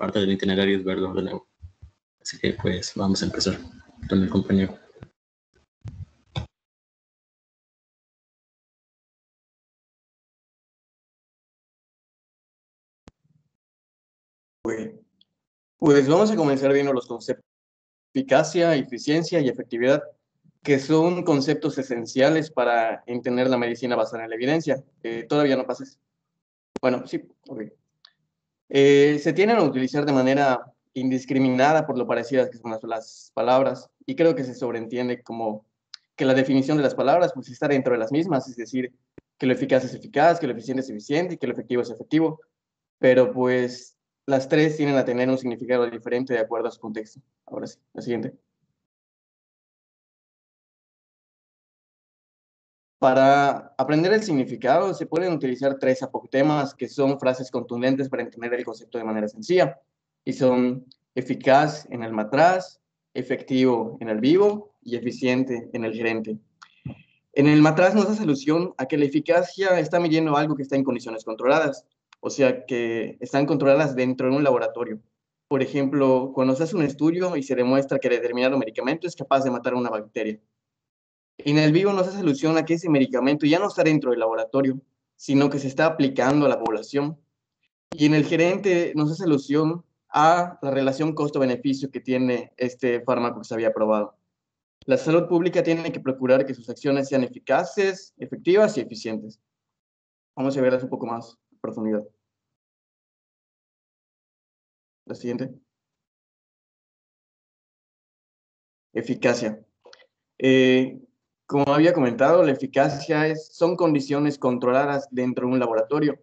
parte del itinerario es verlo de nuevo. Así que pues vamos a empezar con el compañero. Pues vamos a comenzar viendo los conceptos de eficacia, eficiencia y efectividad, que son conceptos esenciales para entender la medicina basada en la evidencia. Todavía no pases. Bueno, sí, ok. Se tienden a utilizar de manera indiscriminada por lo parecidas que son las palabras, y creo que se sobreentiende como que la definición de las palabras pues está dentro de las mismas, es decir, que lo eficaz es eficaz, que lo eficiente es eficiente y que lo efectivo es efectivo, pero pues las tres tienen a tener un significado diferente de acuerdo a su contexto. Ahora sí, la siguiente. Para aprender el significado se pueden utilizar tres apotemas que son frases contundentes para entender el concepto de manera sencilla, y son eficaz en el matraz, efectivo en el vivo y eficiente en el gerente. En el matraz nos hace alusión a que la eficacia está midiendo algo que está en condiciones controladas, o sea que están controladas dentro de un laboratorio. Por ejemplo, cuando se hace un estudio y se demuestra que determinado medicamento es capaz de matar a una bacteria. En el vivo nos hace alusión a que ese medicamento ya no está dentro del laboratorio, sino que se está aplicando a la población. Y en el gerente nos hace alusión a la relación costo-beneficio que tiene este fármaco que se había probado. La salud pública tiene que procurar que sus acciones sean eficaces, efectivas y eficientes. Vamos a ver eso un poco más en profundidad. La siguiente. Eficacia. Como había comentado, la eficacia son condiciones controladas dentro de un laboratorio.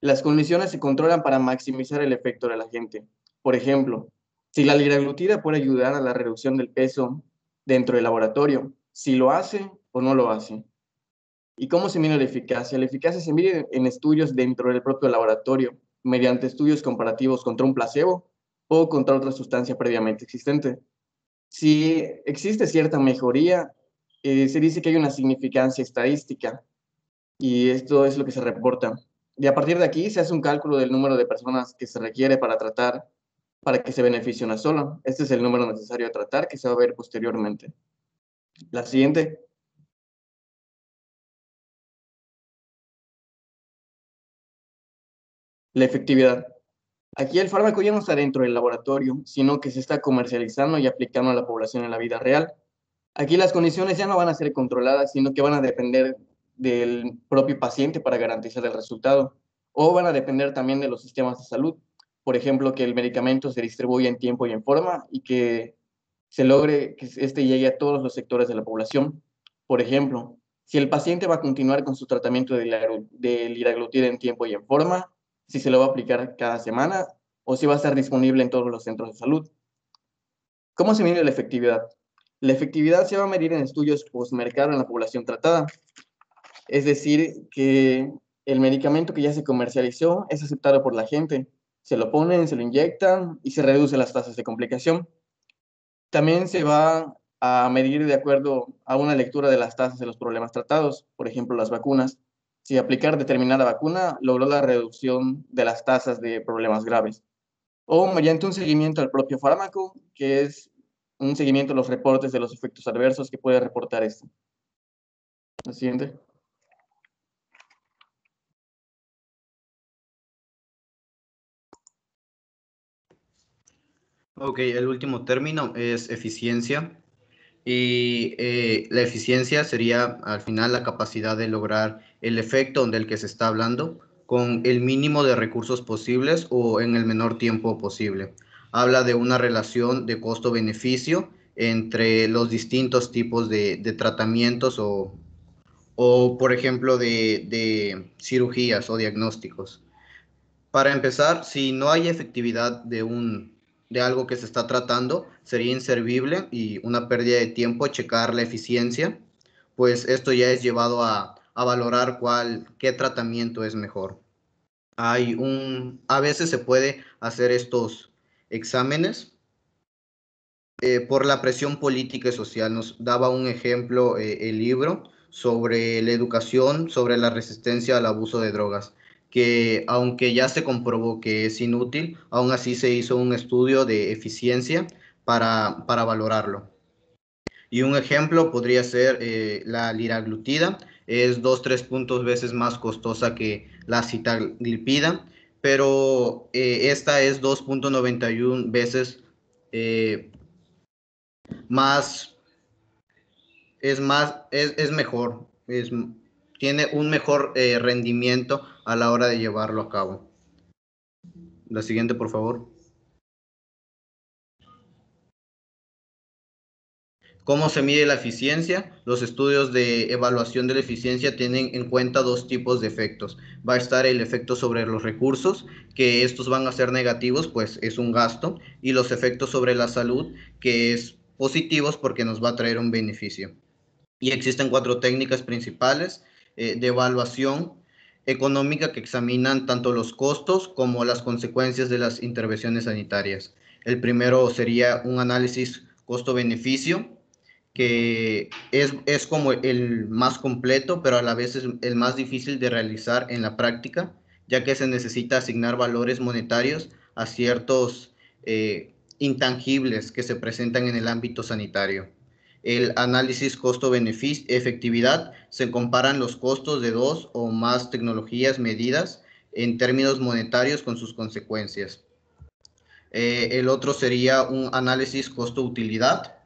Las condiciones se controlan para maximizar el efecto del agente. Por ejemplo, si la liraglutida puede ayudar a la reducción del peso dentro del laboratorio, si lo hace o no lo hace. ¿Y cómo se mide la eficacia? La eficacia se mide en estudios dentro del propio laboratorio, mediante estudios comparativos contra un placebo o contra otra sustancia previamente existente. Si existe cierta mejoría, se dice que hay una significancia estadística, y esto es lo que se reporta. Y a partir de aquí se hace un cálculo del número de personas que se requiere para tratar, para que se beneficie una sola. Este es el número necesario a tratar, que se va a ver posteriormente. La siguiente. La efectividad. Aquí el fármaco ya no está dentro del laboratorio, sino que se está comercializando y aplicando a la población en la vida real. Aquí las condiciones ya no van a ser controladas, sino que van a depender del propio paciente para garantizar el resultado, o van a depender también de los sistemas de salud. Por ejemplo, que el medicamento se distribuya en tiempo y en forma y que se logre que este llegue a todos los sectores de la población. Por ejemplo, si el paciente va a continuar con su tratamiento de liraglutida en tiempo y en forma, si se lo va a aplicar cada semana o si va a estar disponible en todos los centros de salud. ¿Cómo se mide la efectividad? La efectividad se va a medir en estudios postmercado en la población tratada. Es decir, que el medicamento que ya se comercializó es aceptado por la gente. Se lo ponen, se lo inyectan y se reducen las tasas de complicación. También se va a medir de acuerdo a una lectura de las tasas de los problemas tratados, por ejemplo, las vacunas. Si aplicar determinada vacuna logró la reducción de las tasas de problemas graves. O mediante un seguimiento al propio fármaco, que es un seguimiento a los reportes de los efectos adversos que puede reportar esto. La siguiente. Ok, el último término es eficiencia. Y la eficiencia sería al final la capacidad de lograr el efecto del que se está hablando con el mínimo de recursos posibles o en el menor tiempo posible. Habla de una relación de costo-beneficio entre los distintos tipos de tratamientos o, por ejemplo, de cirugías o diagnósticos. Para empezar, si no hay efectividad de algo que se está tratando, sería inservible y una pérdida de tiempo checar la eficiencia, pues esto ya es llevado a valorar qué tratamiento es mejor. A veces se puede hacer estos exámenes por la presión política y social. Nos daba un ejemplo el libro sobre la educación, sobre la resistencia al abuso de drogas, que aunque ya se comprobó que es inútil, aún así se hizo un estudio de eficiencia para valorarlo. Y un ejemplo podría ser la liraglutida, es 2-3 puntos veces más costosa que la sitaglipida, pero esta es 2.91 veces más, es mejor, tiene un mejor rendimiento a la hora de llevarlo a cabo. La siguiente, por favor. ¿Cómo se mide la eficiencia? Los estudios de evaluación de la eficiencia tienen en cuenta dos tipos de efectos. Va a estar el efecto sobre los recursos, que estos van a ser negativos, pues es un gasto, y los efectos sobre la salud, que es positivos porque nos va a traer un beneficio. Y existen 4 técnicas principales de evaluación económica que examinan tanto los costos como las consecuencias de las intervenciones sanitarias. El primero sería un análisis costo-beneficio, que es como el más completo, pero a la vez es el más difícil de realizar en la práctica, ya que se necesita asignar valores monetarios a ciertos intangibles que se presentan en el ámbito sanitario. El análisis costo-efectividad se comparan los costos de 2 o más tecnologías medidas en términos monetarios con sus consecuencias. El otro sería un análisis costo-utilidad,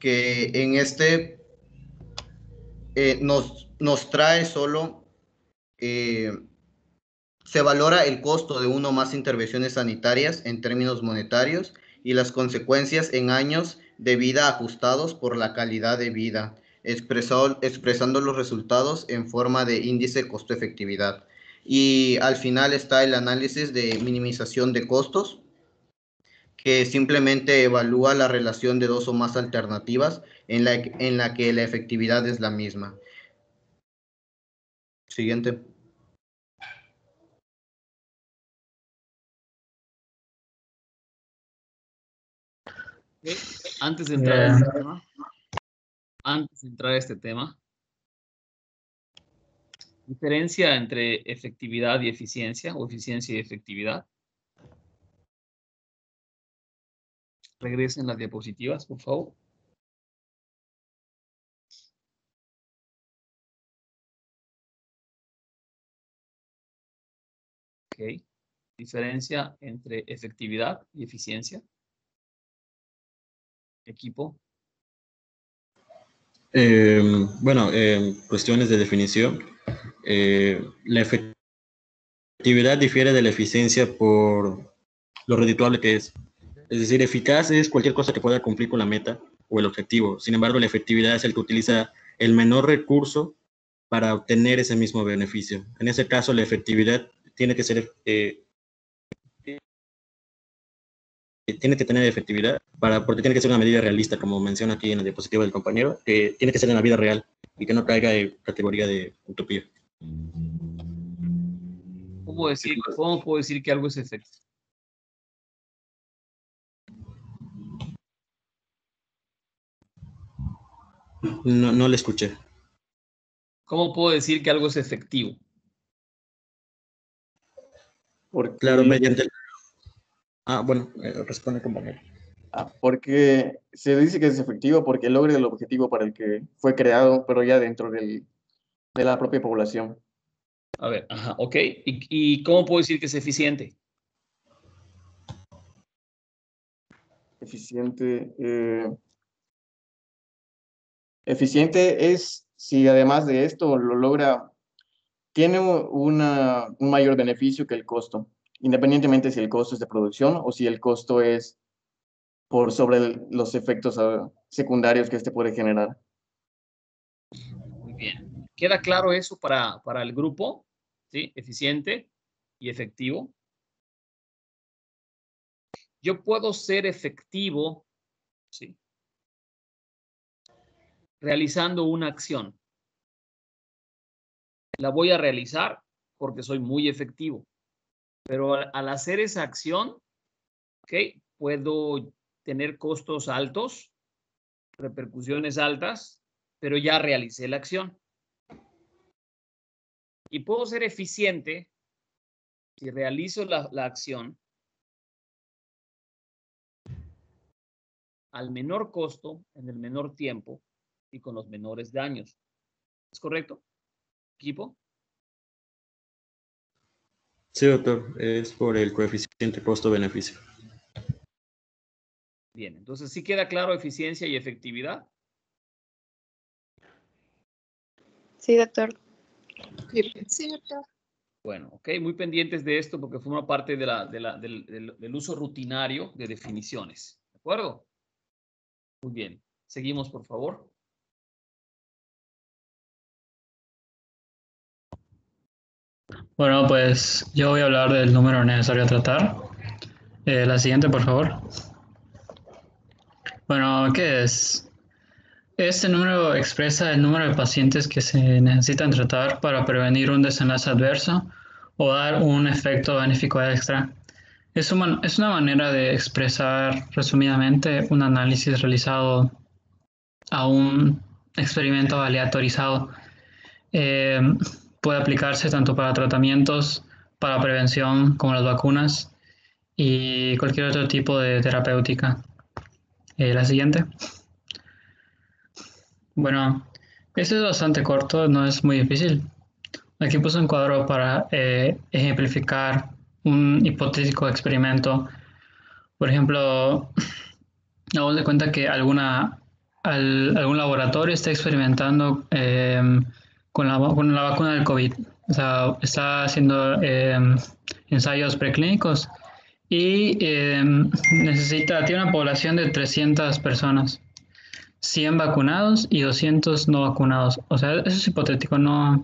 que en este nos trae solo, se valora el costo de uno o más intervenciones sanitarias en términos monetarios y las consecuencias en años de vida ajustados por la calidad de vida, expresando los resultados en forma de índice costo-efectividad. Y al final está el análisis de minimización de costos, que simplemente evalúa la relación de dos o más alternativas en la que la efectividad es la misma. Siguiente. Okay. Antes de entrar a este tema, diferencia entre efectividad y eficiencia, o eficiencia y efectividad. Regresen las diapositivas, por favor. Ok. Diferencia entre efectividad y eficiencia. Equipo. Bueno, cuestiones de definición. La efectividad difiere de la eficiencia por lo redituable que es. Es decir, eficaz es cualquier cosa que pueda cumplir con la meta o el objetivo. Sin embargo, la efectividad es el que utiliza el menor recurso para obtener ese mismo beneficio. En ese caso, la efectividad tiene que ser tiene que tener efectividad porque tiene que ser una medida realista, como menciona aquí en la diapositiva del compañero, que tiene que ser en la vida real y que no caiga en categoría de utopía. ¿Cómo puedo decir que algo es efectivo? No le escuché. ¿Cómo puedo decir que algo es efectivo? Porque, claro, mediante... bueno, responde compañero. Porque se dice que es efectivo porque logra el objetivo para el que fue creado, pero ya dentro de la propia población. A ver, ok. ¿Y cómo puedo decir que es eficiente? Eficiente. Eficiente es si además de esto lo logra, tiene un mayor beneficio que el costo, independientemente si el costo es de producción o si el costo es por sobre los efectos secundarios que este puede generar. Muy bien. ¿Queda claro eso para el grupo? ¿Sí? Eficiente y efectivo. Yo puedo ser efectivo, ¿sí?, realizando una acción. La voy a realizar porque soy muy efectivo. Pero al hacer esa acción, ¿ok?, puedo tener costos altos, repercusiones altas, pero ya realicé la acción. Y puedo ser eficiente si realizo la acción al menor costo, en el menor tiempo y con los menores daños. ¿Es correcto, equipo? Sí, doctor, es por el coeficiente costo-beneficio. Bien, entonces sí queda claro eficiencia y efectividad. Sí, doctor. Sí, doctor. Bueno, ok, muy pendientes de esto porque forma parte del uso rutinario de definiciones. ¿De acuerdo? Muy bien. Seguimos, por favor. Bueno, pues yo voy a hablar del número necesario a tratar. La siguiente, por favor. Bueno, ¿qué es? Este número expresa el número de pacientes que se necesitan tratar para prevenir un desenlace adverso o dar un efecto benéfico extra. Es una manera de expresar resumidamente un análisis realizado a un experimento aleatorizado. Puede aplicarse tanto para tratamientos, para prevención, como las vacunas y cualquier otro tipo de terapéutica. La siguiente. Bueno, este es bastante corto, no es muy difícil. Aquí puse un cuadro para ejemplificar un hipotético experimento. Por ejemplo, hagamos de cuenta que algún laboratorio está experimentando con la vacuna del COVID. O sea, está haciendo ensayos preclínicos y tiene una población de 300 personas. 100 vacunados y 200 no vacunados. O sea, eso es hipotético. No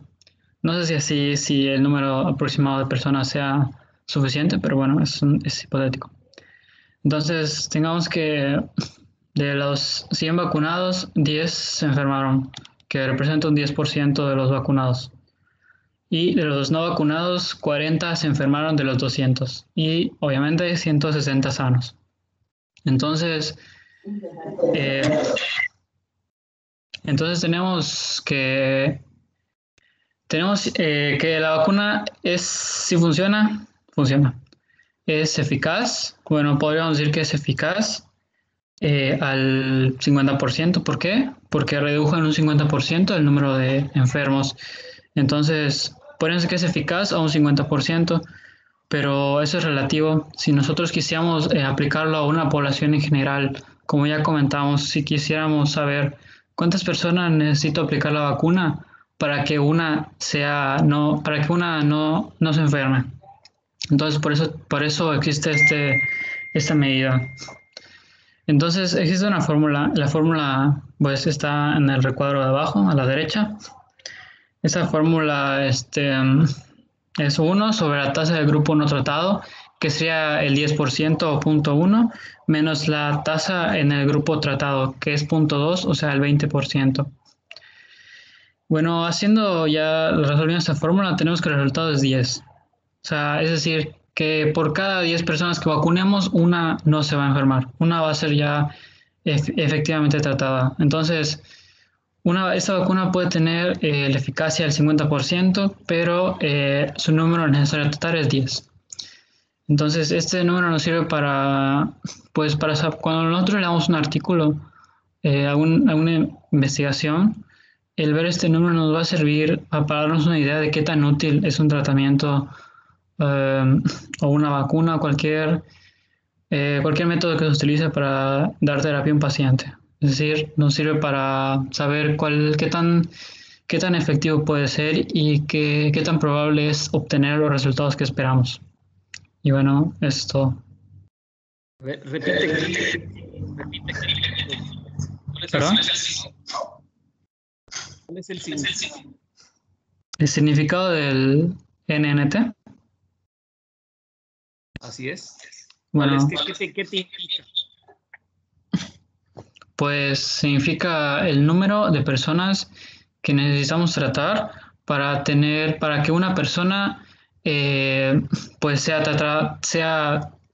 sé si el número aproximado de personas sea suficiente, pero bueno, es hipotético. Entonces, tengamos que de los 100 vacunados, 10 se enfermaron, que representa un 10% de los vacunados. Y de los no vacunados, 40 se enfermaron de los 200. Y obviamente 160 sanos. Entonces, tenemos que la vacuna si funciona. Es eficaz. Bueno, podríamos decir que es eficaz al 50%. ¿Por qué? Porque redujo en un 50% el número de enfermos. Entonces, podríamos decir que es eficaz a un 50%, pero eso es relativo. Si nosotros quisiéramos aplicarlo a una población en general, como ya comentamos, si quisiéramos saber cuántas personas necesito aplicar la vacuna para que una no se enferme. Entonces, por eso existe esta medida. Entonces, existe una fórmula. La fórmula pues está en el recuadro de abajo, a la derecha. Esa fórmula es 1 sobre la tasa del grupo no tratado, que sería el 10% o 0.1, menos la tasa en el grupo tratado, que es 0.2, o sea, el 20%. Bueno, resolviendo esta fórmula, tenemos que el resultado es 10. O sea, es decir, que por cada 10 personas que vacunemos, una no se va a enfermar. Una va a ser ya efectivamente tratada. Entonces, esta vacuna puede tener la eficacia del 50%, pero su número necesario a tratar es 10. Entonces, este número nos sirve para cuando nosotros le damos un artículo, alguna investigación, el ver este número nos va a servir para darnos una idea de qué tan útil es un tratamiento o una vacuna, cualquier método que se utilice para dar terapia a un paciente. Es decir, nos sirve para saber qué tan efectivo puede ser y qué tan probable es obtener los resultados que esperamos. Y bueno, eso es todo. Repite. ¿Perdón? ¿Cuál es el significado? El significado del NNT. Así es. Bueno, ¿Qué te implica? pues significa el número de personas que necesitamos tratar para que una persona pues sea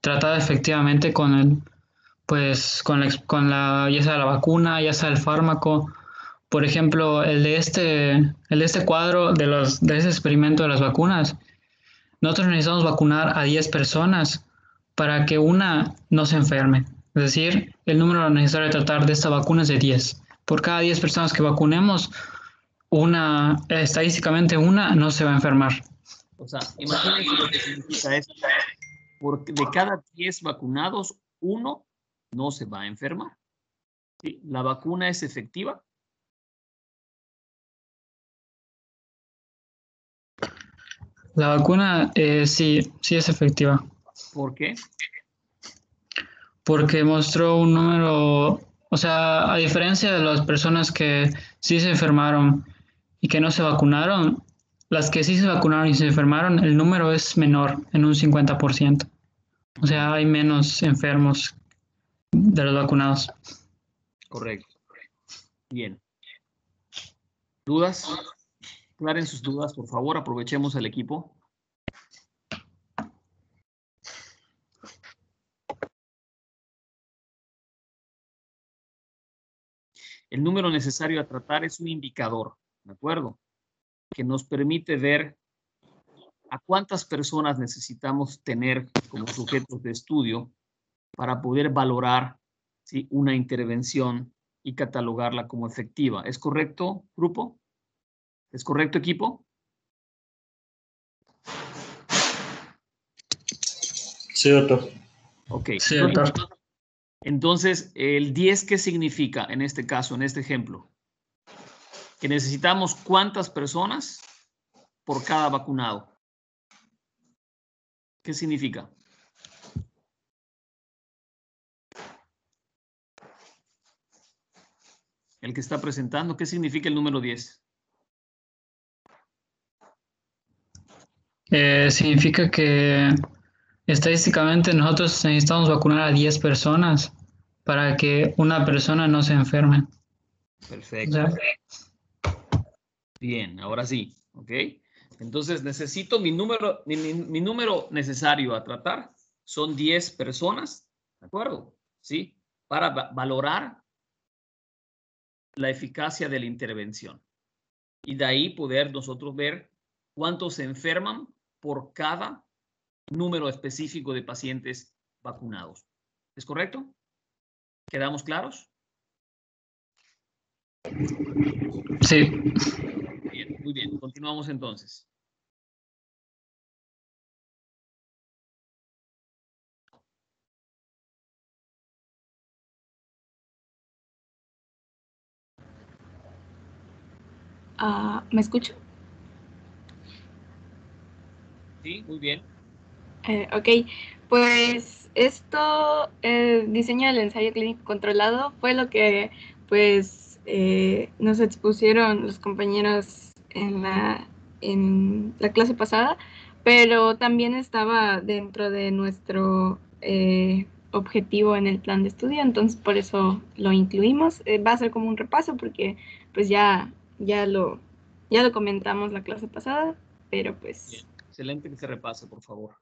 tratada efectivamente ya sea la vacuna, ya sea el fármaco Por ejemplo, el de este cuadro de ese experimento de las vacunas, nosotros necesitamos vacunar a 10 personas para que una no se enferme. Es decir, el número necesario de tratar de esta vacuna es de 10. Por cada 10 personas que vacunemos, estadísticamente una no se va a enfermar. O sea, imagínense lo que significa esto. Porque de cada 10 vacunados, uno no se va a enfermar. ¿Sí? ¿La vacuna es efectiva? La vacuna sí es efectiva. ¿Por qué? Porque mostró un número, o sea, a diferencia de las personas que sí se enfermaron y que no se vacunaron, las que sí se vacunaron y se enfermaron, el número es menor, en un 50%. O sea, hay menos enfermos de los vacunados. Correcto. Bien. ¿Dudas? Aclaren sus dudas, por favor. Aprovechemos el equipo. El número necesario a tratar es un indicador, ¿de acuerdo? Que nos permite ver a cuántas personas necesitamos tener como sujetos de estudio para poder valorar, ¿sí?, una intervención y catalogarla como efectiva. ¿Es correcto, grupo? ¿Es correcto, equipo? Sí, doctor. Ok. Sí, doctor. Entonces, el 10, ¿qué significa en este caso, en este ejemplo? Que necesitamos cuántas personas por cada vacunado. ¿Qué significa? El que está presentando, ¿qué significa el número 10? Significa que estadísticamente nosotros necesitamos vacunar a 10 personas para que una persona no se enferme. Perfecto. O sea, Bien, ahora sí, ¿ok? Entonces necesito mi número necesario a tratar son 10 personas, ¿de acuerdo? ¿Sí? Para valorar la eficacia de la intervención. Y de ahí poder nosotros ver cuántos se enferman por cada número específico de pacientes vacunados. ¿Es correcto? ¿Quedamos claros? sí. Bien, muy bien. Continuamos entonces. ¿Me escucho? Sí, muy bien. Ok, pues esto, el diseño del ensayo clínico controlado fue lo que pues nos expusieron los compañeros en la clase pasada, pero también estaba dentro de nuestro objetivo en el plan de estudio, entonces por eso lo incluimos. Va a ser como un repaso porque pues ya lo comentamos la clase pasada, pero pues... Bien. Excelente que se repase, por favor.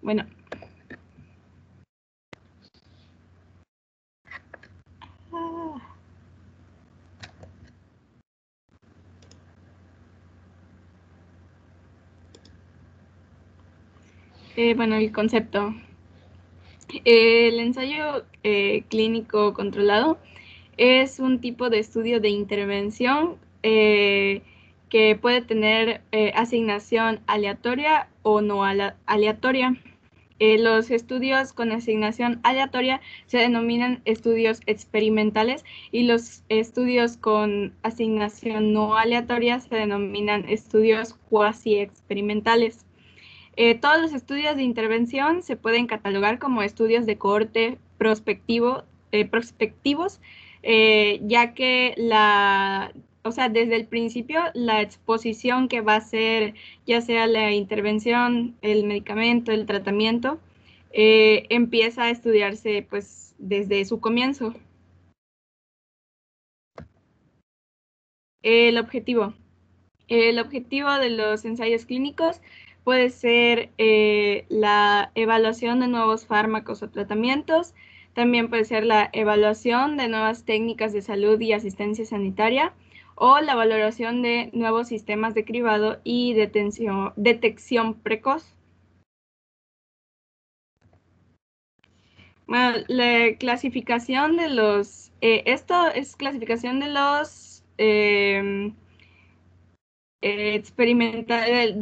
Bueno. Bueno, el concepto. El ensayo clínico controlado es un tipo de estudio de intervención que puede tener asignación aleatoria o no aleatoria. Los estudios con asignación aleatoria se denominan estudios experimentales y los estudios con asignación no aleatoria se denominan estudios cuasi experimentales. Todos los estudios de intervención se pueden catalogar como estudios de cohorte prospectivos, ya que desde el principio la exposición que va a ser, ya sea la intervención, el medicamento, el tratamiento, empieza a estudiarse pues desde su comienzo. El objetivo de los ensayos clínicos puede ser la evaluación de nuevos fármacos o tratamientos, También puede ser la evaluación de nuevas técnicas de salud y asistencia sanitaria o la valoración de nuevos sistemas de cribado y detección precoz. Bueno, la clasificación de los, esto es clasificación de los de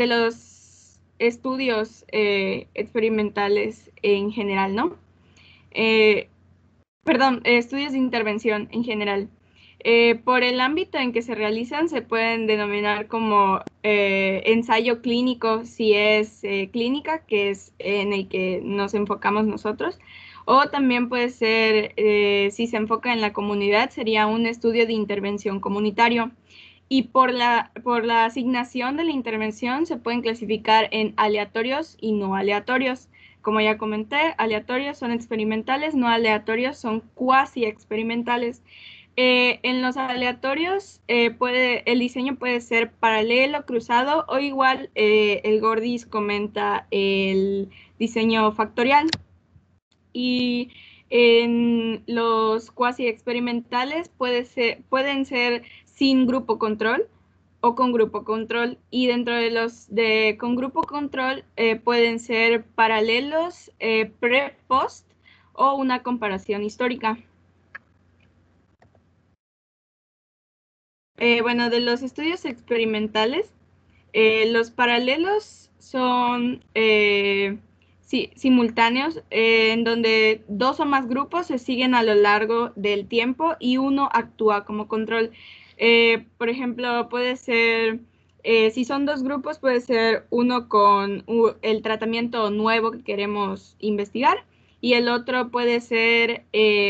los estudios experimentales en general, ¿no? Perdón, estudios de intervención en general. Por el ámbito en que se realizan, se pueden denominar como ensayo clínico, si es clínica, que es en el que nos enfocamos nosotros, o también puede ser, si se enfoca en la comunidad, sería un estudio de intervención comunitario. Y por la asignación de la intervención se pueden clasificar en aleatorios y no aleatorios. Como ya comenté, aleatorios son experimentales, no aleatorios son cuasi experimentales. En los aleatorios el diseño puede ser paralelo, cruzado o igual el Gordis comenta el diseño factorial. Y en los cuasi experimentales pueden ser sin grupo control o con grupo control, y dentro de los con grupo control pueden ser paralelos, pre-post o una comparación histórica. Bueno, de los estudios experimentales, los paralelos son simultáneos, en donde dos o más grupos se siguen a lo largo del tiempo y uno actúa como control. Por ejemplo, puede ser, si son dos grupos, puede ser uno con el tratamiento nuevo que queremos investigar y el otro puede ser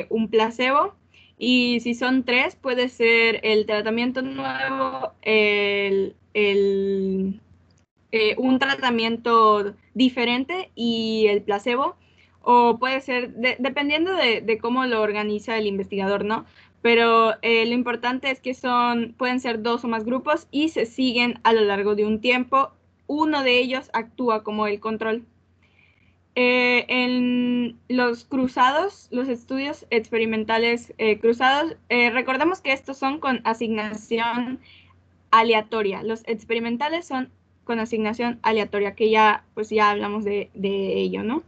un placebo. Y si son tres, puede ser el tratamiento nuevo, un tratamiento diferente y el placebo, o puede ser, dependiendo de cómo lo organiza el investigador, ¿no? Pero lo importante es que pueden ser dos o más grupos y se siguen a lo largo de un tiempo. Uno de ellos actúa como el control. En los cruzados, los estudios experimentales cruzados, recordemos que estos son con asignación aleatoria. Los experimentales son con asignación aleatoria, que ya hablamos de ello, ¿no?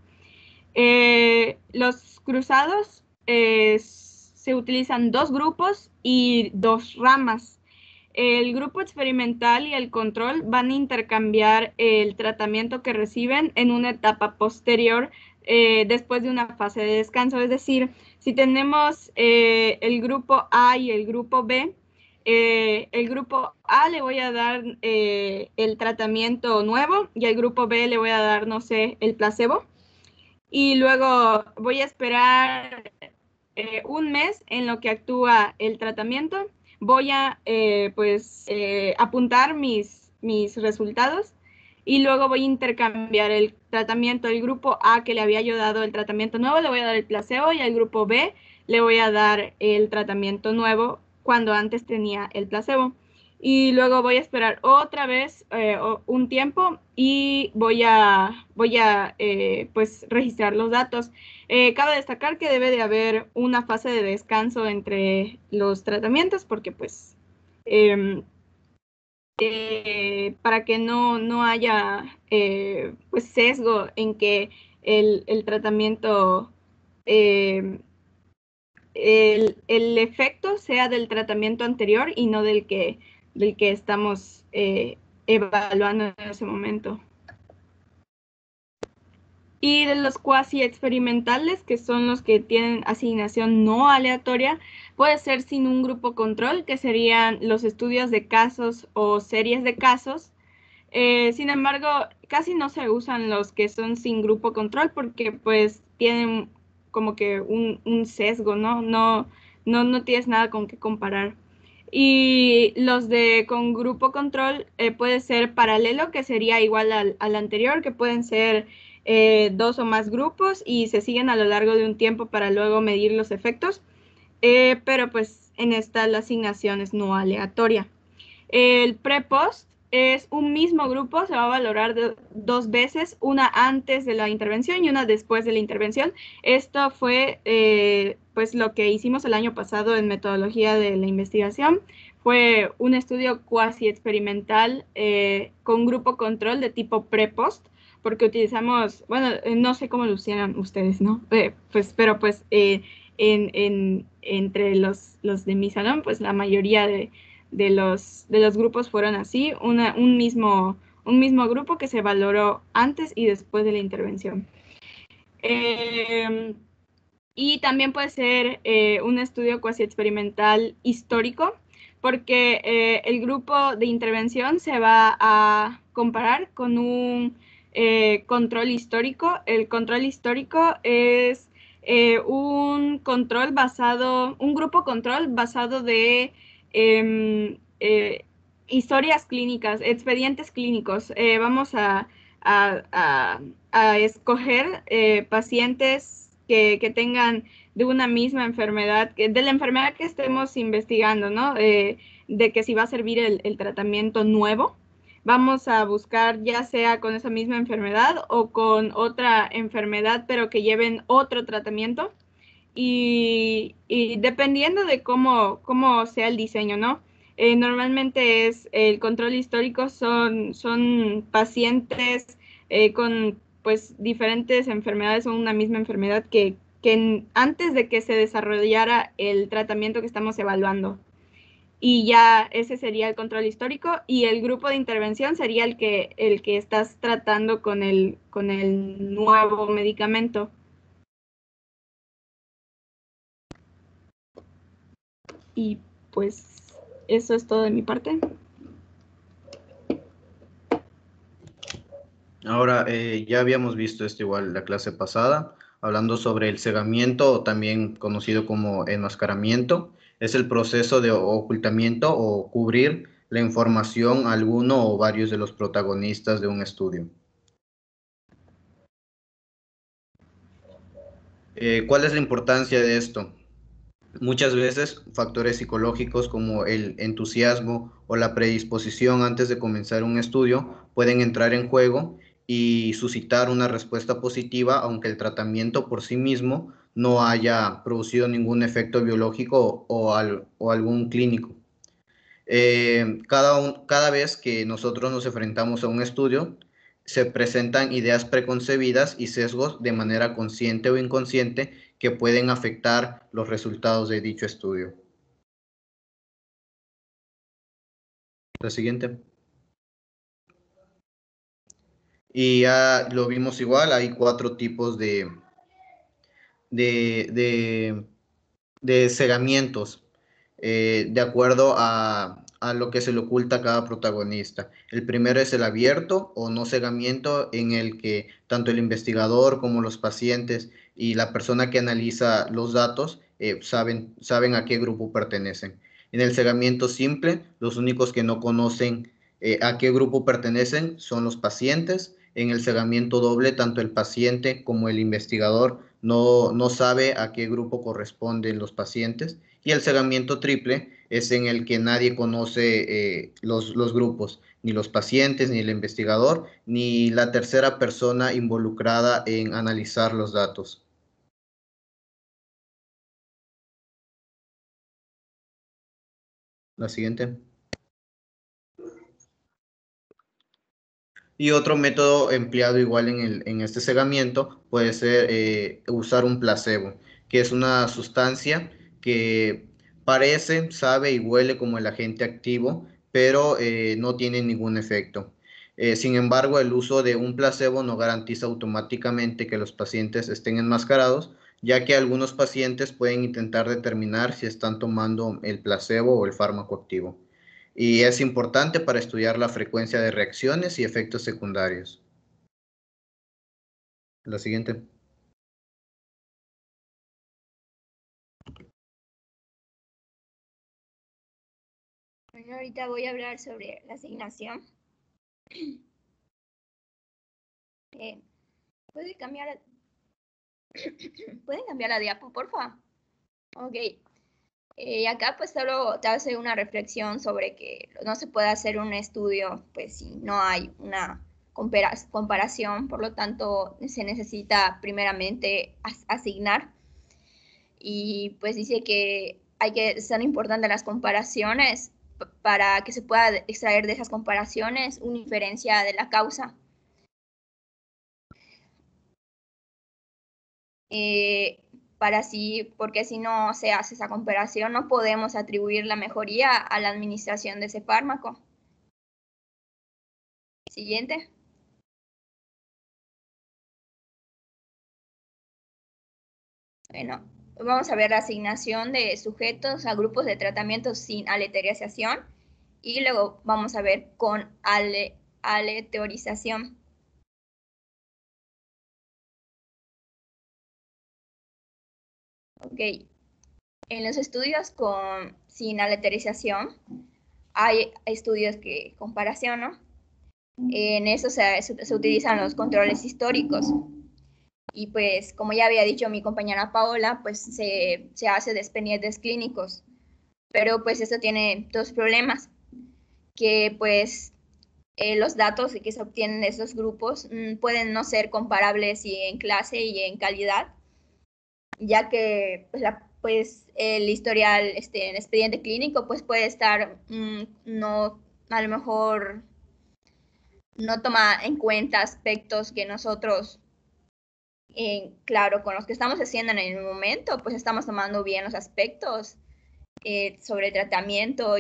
Los cruzados se utilizan dos grupos y dos ramas. El grupo experimental y el control van a intercambiar el tratamiento que reciben en una etapa posterior después de una fase de descanso. Es decir, si tenemos el grupo A y el grupo B, el grupo A le voy a dar el tratamiento nuevo y al grupo B le voy a dar, no sé, el placebo. Y luego voy a esperar un mes en lo que actúa el tratamiento. Voy a apuntar mis resultados y luego voy a intercambiar el tratamiento. El grupo A, que le había yo dado el tratamiento nuevo, le voy a dar el placebo, y al grupo B le voy a dar el tratamiento nuevo cuando antes tenía el placebo. Y luego voy a esperar otra vez un tiempo y voy a registrar los datos. Cabe destacar que debe de haber una fase de descanso entre los tratamientos porque para que no haya sesgo en que el tratamiento, el efecto sea del tratamiento anterior y no del que estamos evaluando en ese momento. Y de los cuasi experimentales, que son los que tienen asignación no aleatoria, puede ser sin un grupo control, que serían los estudios de casos o series de casos. Sin embargo, casi no se usan los que son sin grupo control porque pues tienen como que un sesgo, ¿no? No tienes nada con qué comparar. Y los con grupo control puede ser paralelo, que sería igual al anterior, que pueden ser dos o más grupos y se siguen a lo largo de un tiempo para luego medir los efectos, pero pues en esta la asignación es no aleatoria. El pre-post es un mismo grupo, se va a valorar dos veces, una antes de la intervención y una después de la intervención. Esto fue pues lo que hicimos el año pasado en metodología de la investigación. Fue un estudio cuasi experimental con grupo control de tipo pre-post, porque utilizamos, bueno, no sé cómo lo hicieron ustedes, ¿no? Pues, pero pues entre los de mi salón, pues la mayoría de los grupos fueron así, un mismo grupo que se valoró antes y después de la intervención. Y también puede ser un estudio cuasi experimental histórico, porque el grupo de intervención se va a comparar con un control histórico. El control histórico es un grupo control basado de historias clínicas, expedientes clínicos. Vamos a escoger pacientes que tengan de una misma enfermedad, de la enfermedad que estemos investigando, ¿no? De que si va a servir el tratamiento nuevo. Vamos a buscar ya sea con esa misma enfermedad o con otra enfermedad, pero que lleven otro tratamiento. Y dependiendo de cómo sea el diseño, ¿no? Normalmente el control histórico son pacientes con pues diferentes enfermedades o una misma enfermedad que antes de que se desarrollara el tratamiento que estamos evaluando. Y ya ese sería el control histórico, y el grupo de intervención sería el que estás tratando con el nuevo medicamento. Y pues eso es todo de mi parte. Ahora, ya habíamos visto esto igual la clase pasada, hablando sobre el cegamiento, o también conocido como enmascaramiento. Es el proceso de ocultamiento o cubrir la información a alguno o varios de los protagonistas de un estudio. ¿Cuál es la importancia de esto? Muchas veces factores psicológicos como el entusiasmo o la predisposición antes de comenzar un estudio pueden entrar en juego y suscitar una respuesta positiva, aunque el tratamiento por sí mismo no haya producido ningún efecto biológico o algún clínico. Cada vez que nosotros nos enfrentamos a un estudio, se presentan ideas preconcebidas y sesgos de manera consciente o inconsciente que pueden afectar los resultados de dicho estudio. La siguiente. Y ya lo vimos igual, hay 4 tipos de cegamientos, de acuerdo a lo que se le oculta a cada protagonista. El primero es el abierto o no cegamiento, en el que tanto el investigador como los pacientes y la persona que analiza los datos saben a qué grupo pertenecen. En el cegamiento simple, los únicos que no conocen a qué grupo pertenecen son los pacientes. En el cegamiento doble, tanto el paciente como el investigador no sabe a qué grupo corresponden los pacientes. Y el cegamiento triple es en el que nadie conoce los grupos, ni los pacientes, ni el investigador, ni la tercera persona involucrada en analizar los datos. La siguiente. Y otro método empleado igual en este cegamiento puede ser usar un placebo, que es una sustancia que parece, sabe y huele como el agente activo, pero no tiene ningún efecto. Sin embargo, el uso de un placebo no garantiza automáticamente que los pacientes estén enmascarados, ya que algunos pacientes pueden intentar determinar si están tomando el placebo o el fármaco activo. Y es importante para estudiar la frecuencia de reacciones y efectos secundarios. La siguiente. Bueno, ahorita voy a hablar sobre la asignación. ¿Pueden cambiar la diapo, por favor? Ok. Y acá pues solo te hace una reflexión sobre que no se puede hacer un estudio pues si no hay una comparación, por lo tanto se necesita primeramente asignar, y pues dice que son importantes las comparaciones para que se pueda extraer de esas comparaciones una inferencia de la causa. Porque si no se hace esa comparación, no podemos atribuir la mejoría a la administración de ese fármaco. Siguiente. Bueno, vamos a ver la asignación de sujetos a grupos de tratamiento sin aleatorización, y luego vamos a ver con aleatorización. Ok, en los estudios sin aleatorización hay estudios que comparación, ¿no? En eso se utilizan los controles históricos. Y pues, como ya había dicho mi compañera Paola, pues se hace de expedientes clínicos. Pero pues esto tiene dos problemas, que pues los datos que se obtienen de esos grupos pueden no ser comparables y en clase y en calidad, ya que pues, el historial en expediente clínico pues puede estar, no, a lo mejor no toma en cuenta aspectos que nosotros, claro, con los que estamos haciendo en el momento, pues estamos tomando bien los aspectos sobre tratamiento,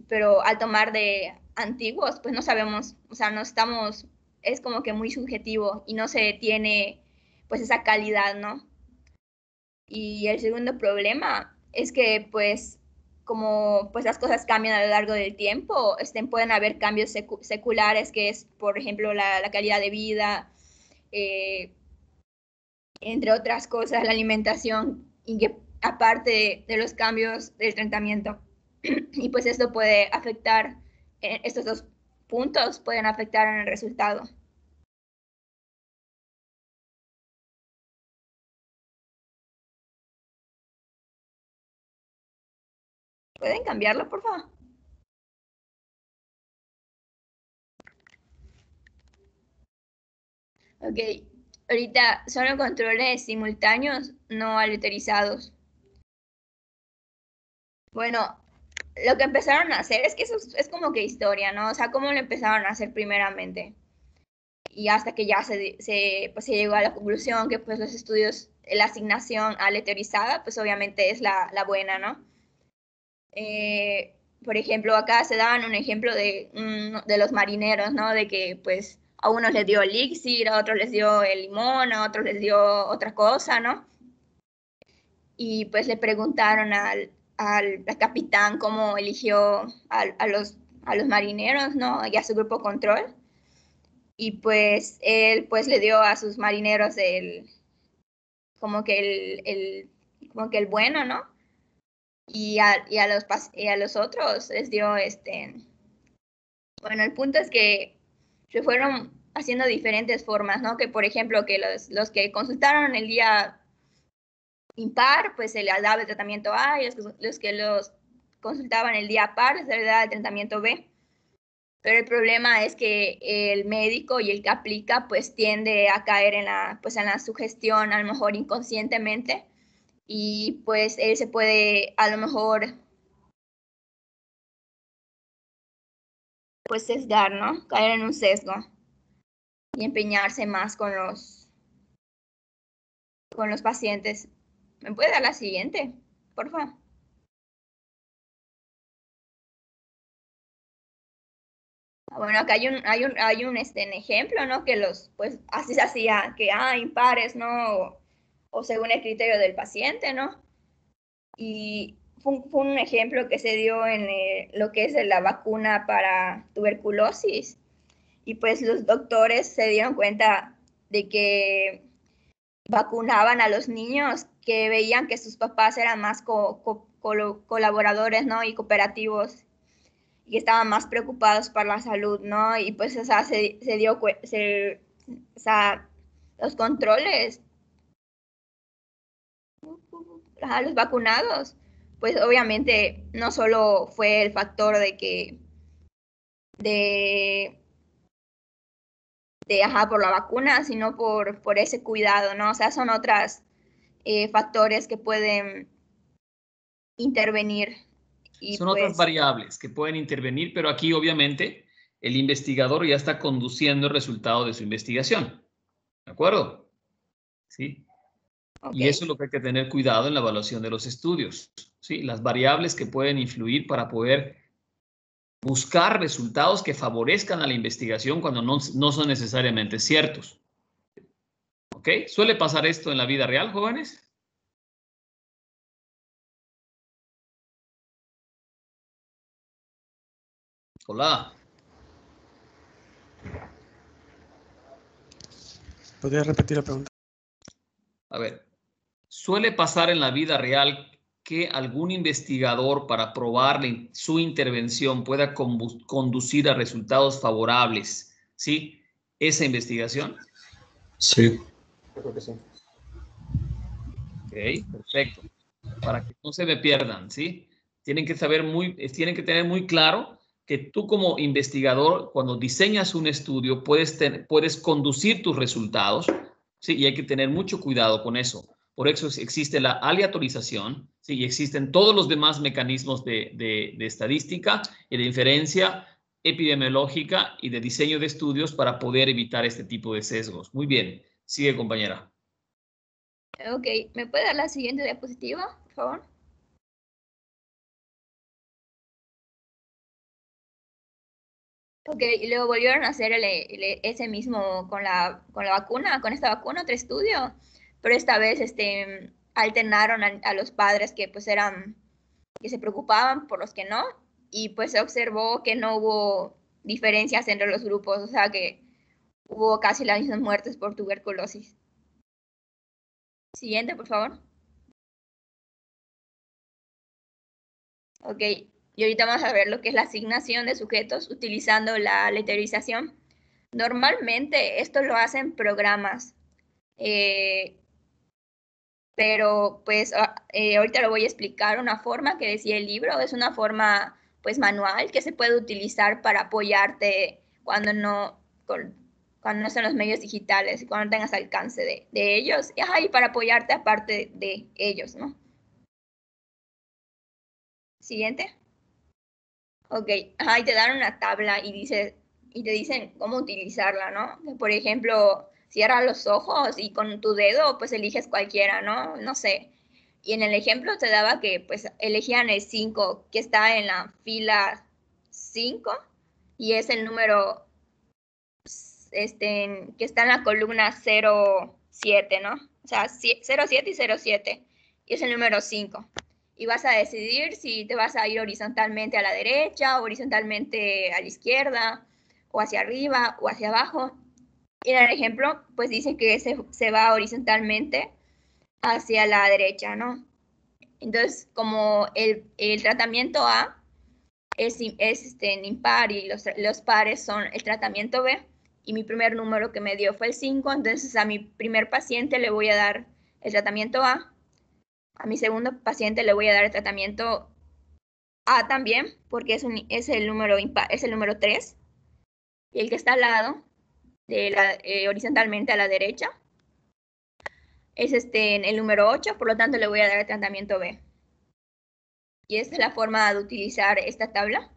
pero al tomar de antiguos, pues no sabemos, o sea, no estamos, es como que muy subjetivo y no se tiene pues esa calidad, ¿no? Y el segundo problema es que pues como pues las cosas cambian a lo largo del tiempo, pueden haber cambios seculares, que es, por ejemplo, la calidad de vida, entre otras cosas, la alimentación, y que aparte de los cambios del tratamiento. Y pues esto puede afectar, estos dos puntos pueden afectar en el resultado. ¿Pueden cambiarlo, por favor? Ok, ahorita son los controles simultáneos no aleatorizados. Bueno, lo que empezaron a hacer es que eso es como que historia, ¿no? O sea, cómo lo empezaron a hacer primeramente. Y hasta que ya pues, se llegó a la conclusión que pues los estudios, la asignación aleatorizada, pues obviamente es la buena, ¿no? Por ejemplo, acá se daban un ejemplo de los marineros, ¿no? De que pues a unos les dio elixir, a otros les dio el limón, a otros les dio otra cosa, ¿no? Y pues le preguntaron al capitán cómo eligió a los marineros, ¿no? Y a su grupo control. Y pues él pues le dio a sus marineros como que el bueno, ¿no? Y a los otros les dio bueno, el punto es que se fueron haciendo diferentes formas, ¿no? Que por ejemplo, que los que consultaron el día impar, pues se les daba el tratamiento A, y los que los consultaban el día par, se les daba el tratamiento B. Pero el problema es que el médico y el que aplica pues tiende a caer en la sugestión, a lo mejor inconscientemente, y pues él se puede a lo mejor pues sesgar, ¿no? Caer en un sesgo y empeñarse más con los pacientes. ¿Me puede dar la siguiente, por favor? Bueno, acá hay un ejemplo, ¿no? Que pues así se hacía, que impares, ¿no? O según el criterio del paciente, ¿no? Y fue un ejemplo que se dio en lo que es la vacuna para tuberculosis. Y pues los doctores se dieron cuenta de que vacunaban a los niños que veían que sus papás eran más colaboradores, ¿no? Y cooperativos, y que estaban más preocupados por la salud, ¿no? Y pues, o sea, o sea, los controles, los vacunados, pues obviamente no solo fue el factor de que, por la vacuna, sino por ese cuidado, ¿no? O sea, son otros factores que pueden intervenir. Y son pues, otras variables que pueden intervenir, pero aquí obviamente el investigador ya está conduciendo el resultado de su investigación. ¿De acuerdo? ¿Sí? ok. Y eso es lo que hay que tener cuidado en la evaluación de los estudios. ¿Sí? Las variables que pueden influir para poder buscar resultados que favorezcan a la investigación cuando no son necesariamente ciertos. ¿Ok? ¿Suele pasar esto en la vida real, jóvenes? Hola. ¿Podría repetir la pregunta? A ver, ¿suele pasar en la vida real que algún investigador para probar su intervención pueda conducir a resultados favorables, ¿sí? Esa investigación. Sí. Yo creo que sí. Ok, perfecto. Para que no se me pierdan, ¿sí? Tienen que tienen que tener muy claro que tú como investigador, cuando diseñas un estudio, puedes conducir tus resultados, ¿sí? Y hay que tener mucho cuidado con eso. Por eso existe la aleatorización, ¿sí? Y existen todos los demás mecanismos de estadística y de inferencia epidemiológica y de diseño de estudios para poder evitar este tipo de sesgos. Muy bien. Sigue, compañera. Ok, ¿me puede dar la siguiente diapositiva, por favor? Ok, y luego volvieron a hacer ese mismo con la vacuna, con esta vacuna, otro estudio, pero esta vez alternaron a los padres que pues que se preocupaban por los que no, y pues se observó que no hubo diferencias entre los grupos, o sea que hubo casi las mismas muertes por tuberculosis. Siguiente, por favor. Ok, y ahorita vamos a ver lo que es la asignación de sujetos utilizando la leterización. Normalmente esto lo hacen programas, pero pues ahorita lo voy a explicar una forma que decía el libro, es una forma pues manual que se puede utilizar para apoyarte cuando no son los medios digitales y cuando no tengas alcance de ellos, y para apoyarte aparte de ellos, ¿no? Siguiente. Ok, y te dan una tabla y te dicen cómo utilizarla, ¿no? Por ejemplo, cierra los ojos y con tu dedo pues eliges cualquiera, ¿no? No sé. Y en el ejemplo te daba que pues elegían el 5 que está en la fila 5 y es el número que está en la columna 07, ¿no? O sea, 07 y 07 y es el número 5. Y vas a decidir si te vas a ir horizontalmente a la derecha, horizontalmente a la izquierda, o hacia arriba, o hacia abajo. Y en el ejemplo, pues dice que se va horizontalmente hacia la derecha, ¿no? Entonces, como el tratamiento A es impar y los pares son el tratamiento B, y mi primer número que me dio fue el 5, entonces a mi primer paciente le voy a dar el tratamiento A. A mi segundo paciente le voy a dar el tratamiento A también, porque es el número impar, es el número 3. Y el que está al lado, horizontalmente a la derecha, es el número 8, por lo tanto le voy a dar el tratamiento B. Y esta es la forma de utilizar esta tabla.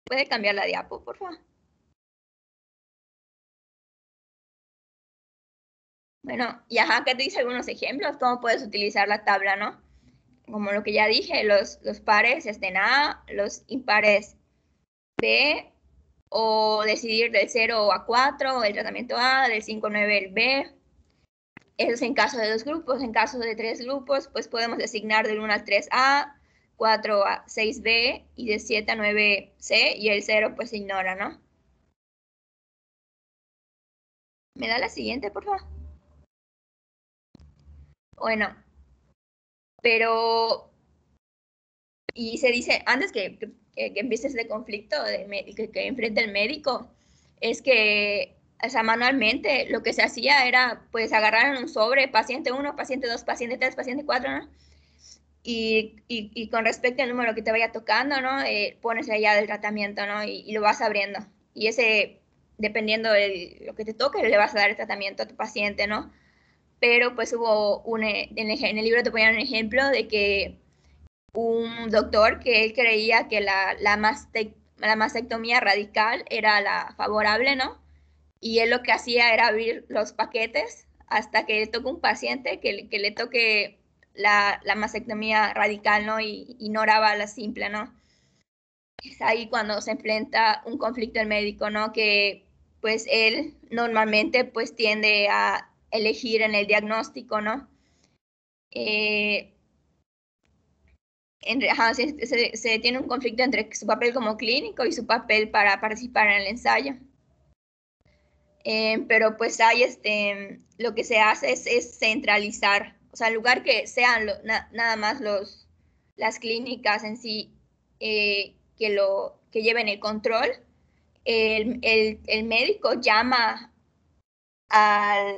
¿Puede cambiar la diapo, por favor? Bueno, y acá te dice algunos ejemplos, cómo puedes utilizar la tabla, ¿no? Como lo que ya dije, los pares A, los impares B, o decidir del 0 a 4 el tratamiento A, del 5 a 9 el B. Eso es en caso de 2 grupos. En caso de 3 grupos, pues podemos designar del 1 al 3A, 4 a 6B y de 7 a 9C, y el 0 pues se ignora, ¿no? ¿Me da la siguiente, por favor? Bueno, pero, y se dice, antes que empiece este conflicto que enfrenta el médico, es que o sea, manualmente, lo que se hacía era, pues, agarrar un sobre, paciente 1, paciente 2, paciente 3, paciente 4, ¿no? Y con respecto al número que te vaya tocando, ¿no? Pones allá del tratamiento, ¿no? Y lo vas abriendo. Y ese, dependiendo de lo que te toque, le vas a dar el tratamiento a tu paciente, ¿no? Pero pues hubo en el libro te ponían un ejemplo de que un doctor que él creía que la mastectomía radical era la favorable, ¿no? Y él lo que hacía era abrir los paquetes hasta que le toque un paciente que le toque la mastectomía radical, ¿no? Y ignoraba la simple, ¿no? Es ahí cuando se enfrenta un conflicto el médico, ¿no? Que pues él normalmente pues tiende a elegir en el diagnóstico, ¿no? Se tiene un conflicto entre su papel como clínico y su papel para participar en el ensayo. Pero pues hay lo que se hace es centralizar, o sea, en lugar que sean nada más las clínicas en sí que lleven el control, el médico llama a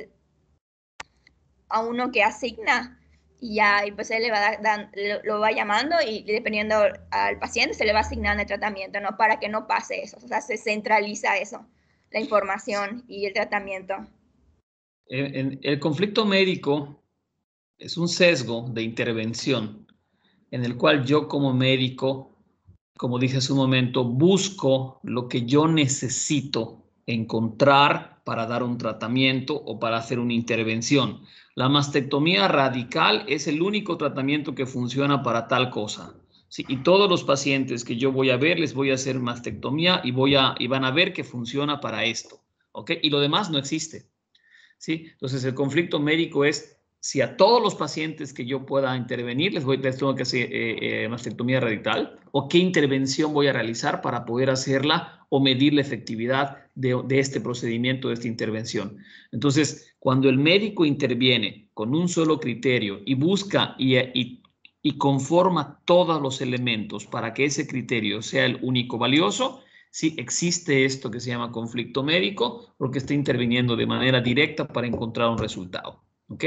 uno que asigna y ya, y pues él le va lo va llamando y dependiendo al paciente se le va asignando el tratamiento, ¿no? Para que no pase eso, o sea, se centraliza eso, la información y el tratamiento. El conflicto médico es un sesgo de intervención en el cual yo como médico, como dije hace un momento, busco lo que yo necesito encontrar para dar un tratamiento o para hacer una intervención. La mastectomía radical es el único tratamiento que funciona para tal cosa. Sí, y todos los pacientes que yo voy a ver, les voy a hacer mastectomía y van a ver que funciona para esto. ¿Ok? Y lo demás no existe. ¿Sí? Entonces, el conflicto médico es si a todos los pacientes que yo pueda intervenir les tengo que hacer mastectomía radical o qué intervención voy a realizar para poder hacerla o medir la efectividad de este procedimiento, de esta intervención. Entonces, cuando el médico interviene con un solo criterio y busca y conforma todos los elementos para que ese criterio sea el único valioso, sí existe esto que se llama conflicto médico porque está interviniendo de manera directa para encontrar un resultado. ¿Ok?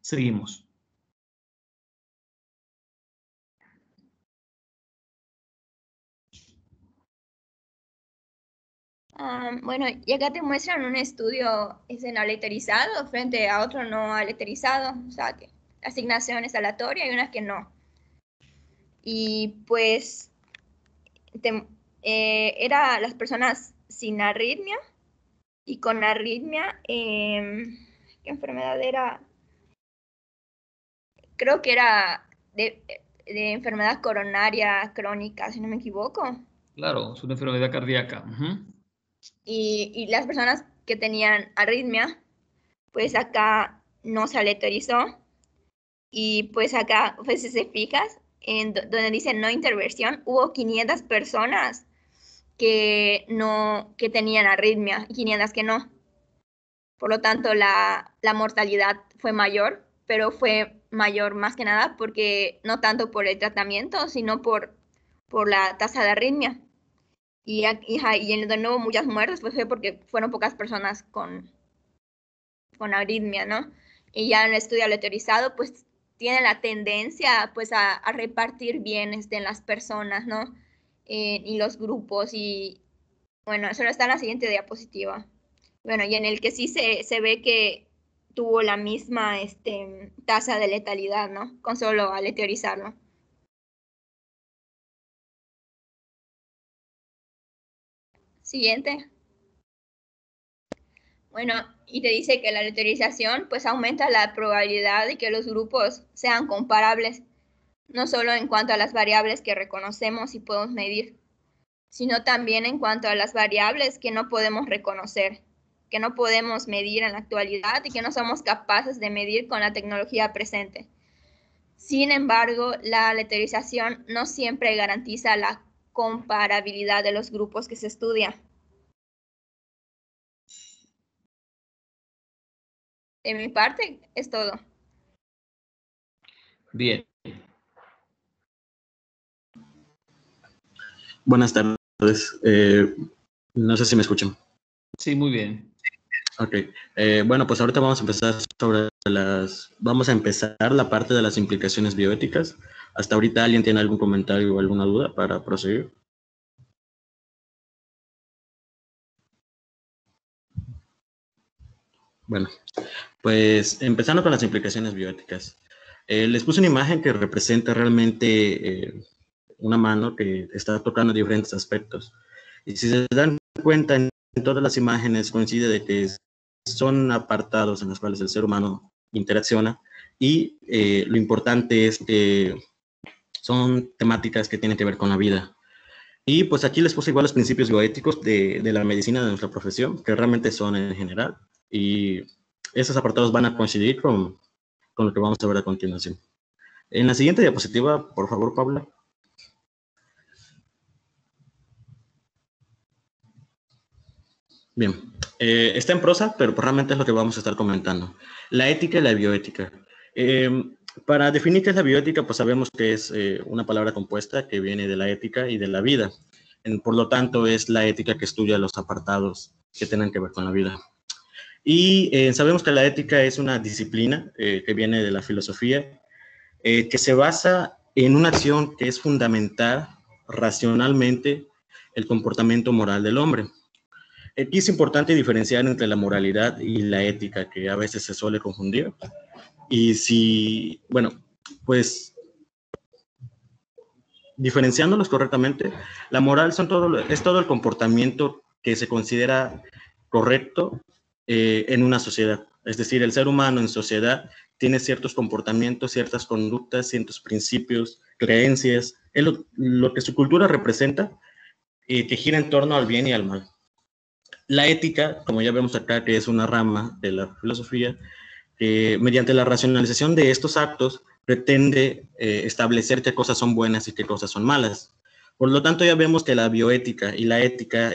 Seguimos. Bueno, y acá te muestran un estudio aleatorizado frente a otro no aleatorizado, o sea que la asignación es aleatoria y unas que no. Y pues era las personas sin arritmia y con arritmia, ¿qué enfermedad era? Creo que era de enfermedad coronaria crónica, si no me equivoco. Claro, es una enfermedad cardíaca. Y las personas que tenían arritmia, pues acá no se aleatorizó. Y pues acá, pues si se fijas, donde dice no intervención, hubo 500 personas que tenían arritmia y 500 que no. Por lo tanto, la mortalidad fue mayor, pero fue mayor más que nada porque no tanto por el tratamiento, sino por la tasa de arritmia. Y de nuevo muchas muertes, pues fue porque fueron pocas personas con arritmia, ¿no? Y ya en el estudio aleatorizado, pues tiene la tendencia pues a repartir bien en las personas, ¿no? Y los grupos y bueno, eso está en la siguiente diapositiva. Bueno, y en el que sí se ve que tuvo la misma tasa de letalidad, ¿no? Con solo aleatorizarlo. Siguiente. Bueno, y te dice que la aleatorización pues aumenta la probabilidad de que los grupos sean comparables, no solo en cuanto a las variables que reconocemos y podemos medir, sino también en cuanto a las variables que no podemos reconocer, que no podemos medir en la actualidad y que no somos capaces de medir con la tecnología presente. Sin embargo, la aleatorización no siempre garantiza la comparabilidad de los grupos que se estudian. De mi parte, es todo. Bien. Buenas tardes. No sé si me escuchan. Sí, muy bien. Ok. Bueno, pues ahorita vamos a empezar vamos a empezar la parte de las implicaciones bioéticas. Hasta ahorita, ¿alguien tiene algún comentario o alguna duda para proseguir? Bueno, pues empezando con las implicaciones bioéticas. Les puse una imagen que representa realmente una mano que está tocando diferentes aspectos. Y si se dan cuenta, en todas las imágenes coincide de que son apartados en los cuales el ser humano interacciona y lo importante es que son temáticas que tienen que ver con la vida. Y pues aquí les puse igual los principios bioéticos de la medicina de nuestra profesión, que realmente son en general. Y esos apartados van a coincidir con lo que vamos a ver a continuación. En la siguiente diapositiva, por favor, Paula. Bien, está en prosa, pero realmente es lo que vamos a estar comentando. La ética y la bioética. Para definir qué es la bioética, pues sabemos que es una palabra compuesta que viene de la ética y de la vida. Por lo tanto, es la ética que estudia los apartados que tengan que ver con la vida. Y sabemos que la ética es una disciplina que viene de la filosofía, que se basa en una acción que es fundamental racionalmente el comportamiento moral del hombre. Aquí es importante diferenciar entre la moralidad y la ética, que a veces se suele confundir. Y si, bueno, pues diferenciándolos correctamente, la moral es todo el comportamiento que se considera correcto en una sociedad. Es decir, el ser humano en sociedad tiene ciertos comportamientos, ciertas conductas, ciertos principios, creencias, es lo que su cultura representa, que gira en torno al bien y al mal. La ética, como ya vemos acá, que es una rama de la filosofía, mediante la racionalización de estos actos, pretende establecer qué cosas son buenas y qué cosas son malas. Por lo tanto, ya vemos que la bioética y la ética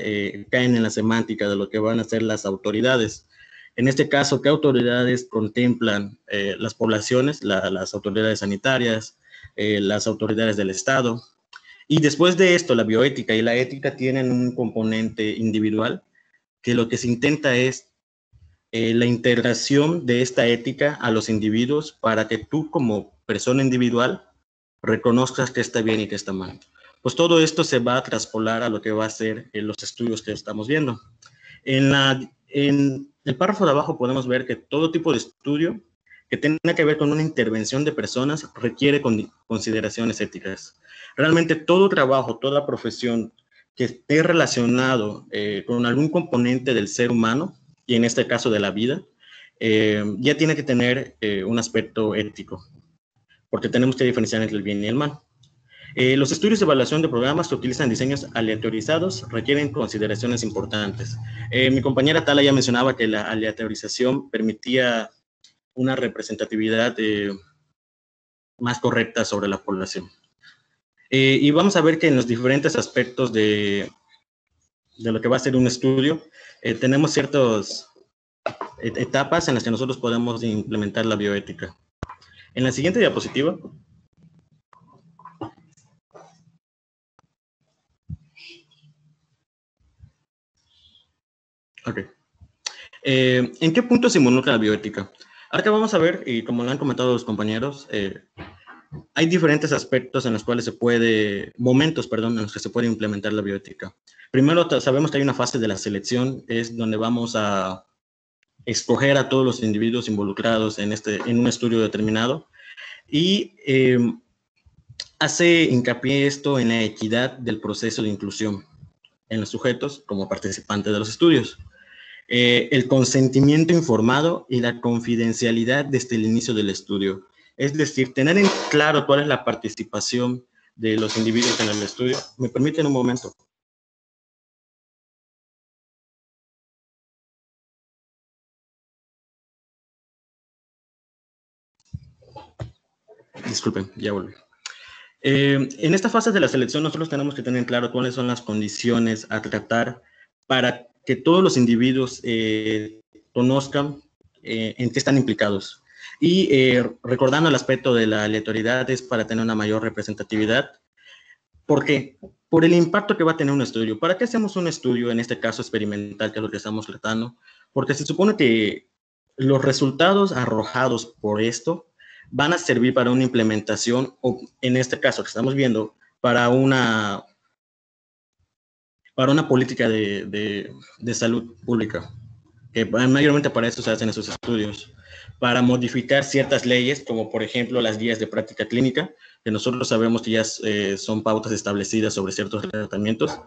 caen en la semántica de lo que van a ser las autoridades. En este caso, ¿qué autoridades contemplan las poblaciones? Las autoridades sanitarias, las autoridades del Estado. Y después de esto, la bioética y la ética tienen un componente individual, que lo que se intenta es la integración de esta ética a los individuos para que tú como persona individual reconozcas que está bien y que está mal. Pues todo esto se va a traspolar a lo que va a ser los estudios que estamos viendo. En el párrafo de abajo podemos ver que todo tipo de estudio que tenga que ver con una intervención de personas requiere consideraciones éticas. Realmente todo trabajo, toda profesión que esté relacionado con algún componente del ser humano, y en este caso de la vida, ya tiene que tener un aspecto ético, porque tenemos que diferenciar entre el bien y el mal. Los estudios de evaluación de programas que utilizan diseños aleatorizados requieren consideraciones importantes. Mi compañera Tala ya mencionaba que la aleatorización permitía una representatividad más correcta sobre la población. Y vamos a ver que en los diferentes aspectos de lo que va a ser un estudio, tenemos ciertas etapas en las que nosotros podemos implementar la bioética. En la siguiente diapositiva. Ok. ¿En qué punto se involucra la bioética? Ahora que vamos a ver, y como lo han comentado los compañeros, hay diferentes aspectos en los cuales momentos, en los que se puede implementar la bioética. Primero, sabemos que hay una fase de la selección, es donde vamos a escoger a todos los individuos involucrados en un estudio determinado, y hace hincapié esto en la equidad del proceso de inclusión en los sujetos como participantes de los estudios. El consentimiento informado y la confidencialidad desde el inicio del estudio. Es decir, tener en claro cuál es la participación de los individuos en el estudio. ¿Me permiten un momento? Disculpen, ya volví. En esta fase de la selección nosotros tenemos que tener claro cuáles son las condiciones a tratar para que todos los individuos conozcan en qué están implicados. Y recordando el aspecto de la aleatoriedad es para tener una mayor representatividad. ¿Por qué? Por el impacto que va a tener un estudio. ¿Para qué hacemos un estudio, en este caso experimental, que es lo que estamos tratando? Porque se supone que los resultados arrojados por esto van a servir para una implementación, o en este caso que estamos viendo, para una política de salud pública, que mayormente para eso se hacen esos estudios, para modificar ciertas leyes, como por ejemplo las guías de práctica clínica, que nosotros sabemos que ya son pautas establecidas sobre ciertos tratamientos,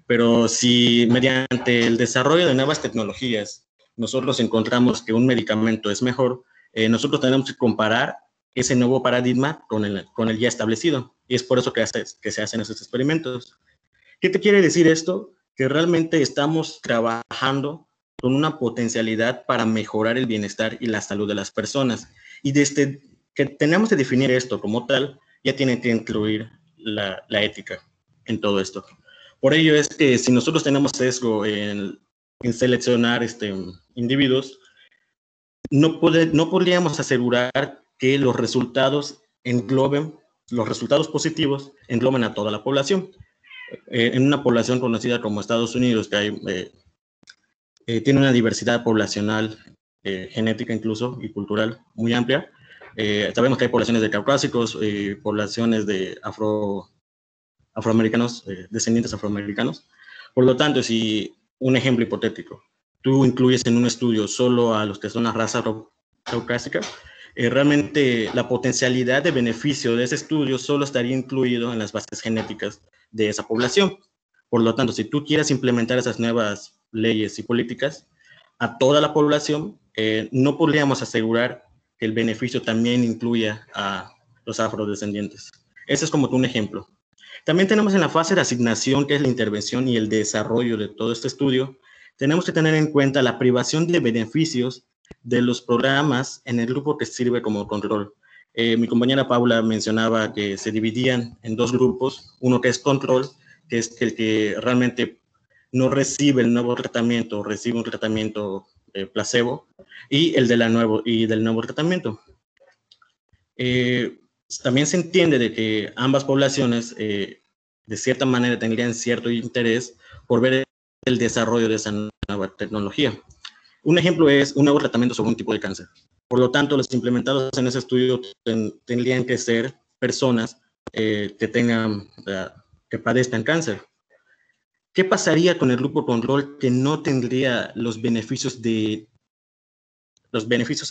pero si mediante el desarrollo de nuevas tecnologías nosotros encontramos que un medicamento es mejor, nosotros tenemos que comparar ese nuevo paradigma con el ya establecido, y es por eso que se hacen esos experimentos. ¿Qué te quiere decir esto? Que realmente estamos trabajando con una potencialidad para mejorar el bienestar y la salud de las personas. Y desde que tenemos que definir esto como tal, ya tiene que incluir la ética en todo esto. Por ello es que si nosotros tenemos sesgo en seleccionar individuos, no podríamos asegurar que los resultados positivos engloben a toda la población. En una población conocida como Estados Unidos, que tiene una diversidad poblacional, genética incluso, y cultural muy amplia. Sabemos que hay poblaciones de caucásicos, poblaciones de afroamericanos, descendientes afroamericanos. Por lo tanto, si un ejemplo hipotético, tú incluyes en un estudio solo a los que son la raza caucásica, realmente la potencialidad de beneficio de ese estudio solo estaría incluido en las bases genéticas de esa población. Por lo tanto, si tú quieres implementar esas nuevas leyes y políticas a toda la población, no podríamos asegurar que el beneficio también incluya a los afrodescendientes. Ese es como un ejemplo. También tenemos en la fase de asignación, que es la intervención y el desarrollo de todo este estudio, tenemos que tener en cuenta la privación de beneficios de los programas en el grupo que sirve como control. Mi compañera Paula mencionaba que se dividían en dos grupos, uno que es control, que es el que realmente no recibe el nuevo tratamiento, recibe un tratamiento placebo, y el del nuevo tratamiento. También se entiende de que ambas poblaciones de cierta manera tendrían cierto interés por ver el desarrollo de esa nueva tecnología. Un ejemplo es un nuevo tratamiento sobre un tipo de cáncer. Por lo tanto, los implementados en ese estudio tendrían que ser personas que padezcan cáncer. ¿Qué pasaría con el grupo control que no tendría los beneficios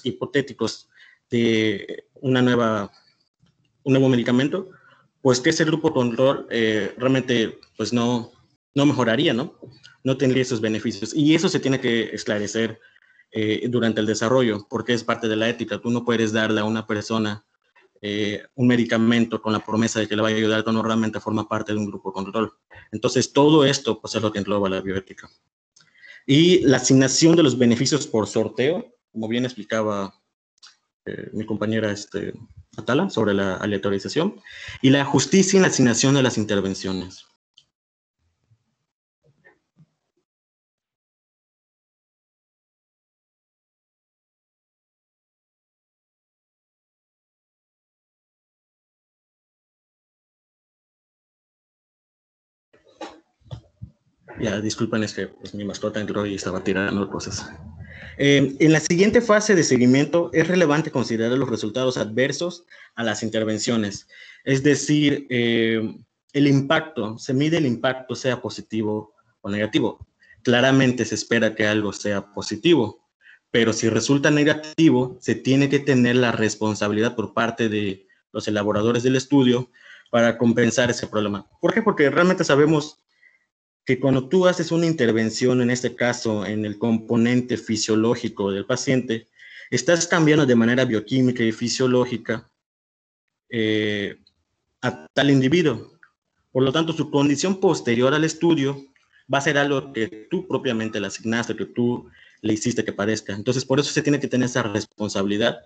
hipotéticos de un nuevo medicamento? Pues que ese grupo control realmente pues no mejoraría, ¿no? No tendría esos beneficios. Y eso se tiene que esclarecer durante el desarrollo, porque es parte de la ética. Tú no puedes darle a una persona un medicamento con la promesa de que le va a ayudar cuando realmente forma parte de un grupo control. Entonces, todo esto pues, es lo que engloba la bioética. Y la asignación de los beneficios por sorteo, como bien explicaba mi compañera Atala, sobre la aleatorización, y la justicia en la asignación de las intervenciones. Ya, disculpen, es que pues, mi mascota entró y estaba tirando cosas. En la siguiente fase de seguimiento es relevante considerar los resultados adversos a las intervenciones. Es decir, el impacto, se mide el impacto, sea positivo o negativo. Claramente se espera que algo sea positivo, pero si resulta negativo, se tiene que tener la responsabilidad por parte de los elaboradores del estudio para compensar ese problema. ¿Por qué? Porque realmente sabemos que cuando tú haces una intervención, en este caso en el componente fisiológico del paciente, estás cambiando de manera bioquímica y fisiológica a tal individuo. Por lo tanto, su condición posterior al estudio va a ser algo que tú propiamente le asignaste, que tú le hiciste que padezca. Entonces, por eso se tiene que tener esa responsabilidad.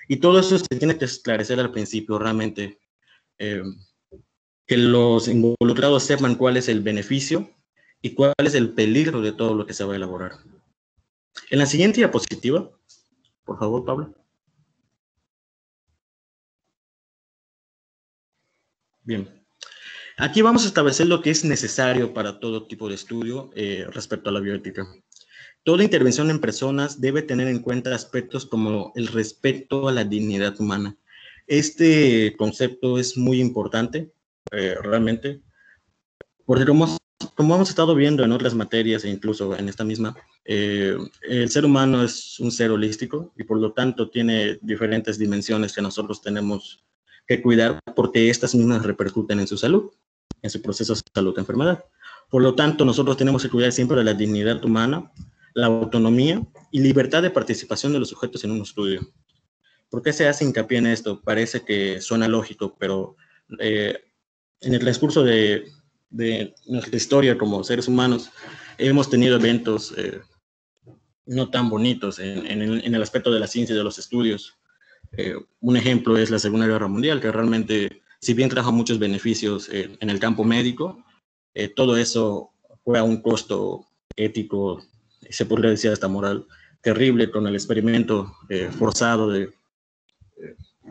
Y todo eso se tiene que esclarecer al principio, realmente. Que los involucrados sepan cuál es el beneficio y cuál es el peligro de todo lo que se va a elaborar. En la siguiente diapositiva, por favor, Pablo. Bien. Aquí vamos a establecer lo que es necesario para todo tipo de estudio respecto a la bioética. Toda intervención en personas debe tener en cuenta aspectos como el respeto a la dignidad humana. Este concepto es muy importante, realmente, porque como hemos estado viendo en otras materias e incluso en esta misma, el ser humano es un ser holístico y por lo tanto tiene diferentes dimensiones que nosotros tenemos que cuidar porque estas mismas repercuten en su salud, en su proceso de salud-enfermedad. Por lo tanto, nosotros tenemos que cuidar siempre de la dignidad humana, la autonomía y libertad de participación de los sujetos en un estudio. ¿Por qué se hace hincapié en esto? Parece que suena lógico, pero en el transcurso de nuestra historia como seres humanos, hemos tenido eventos no tan bonitos en el aspecto de la ciencia y de los estudios. Un ejemplo es la Segunda Guerra Mundial, que realmente, si bien trajo muchos beneficios en el campo médico, todo eso fue a un costo ético, se podría decir hasta moral, terrible, con el experimento forzado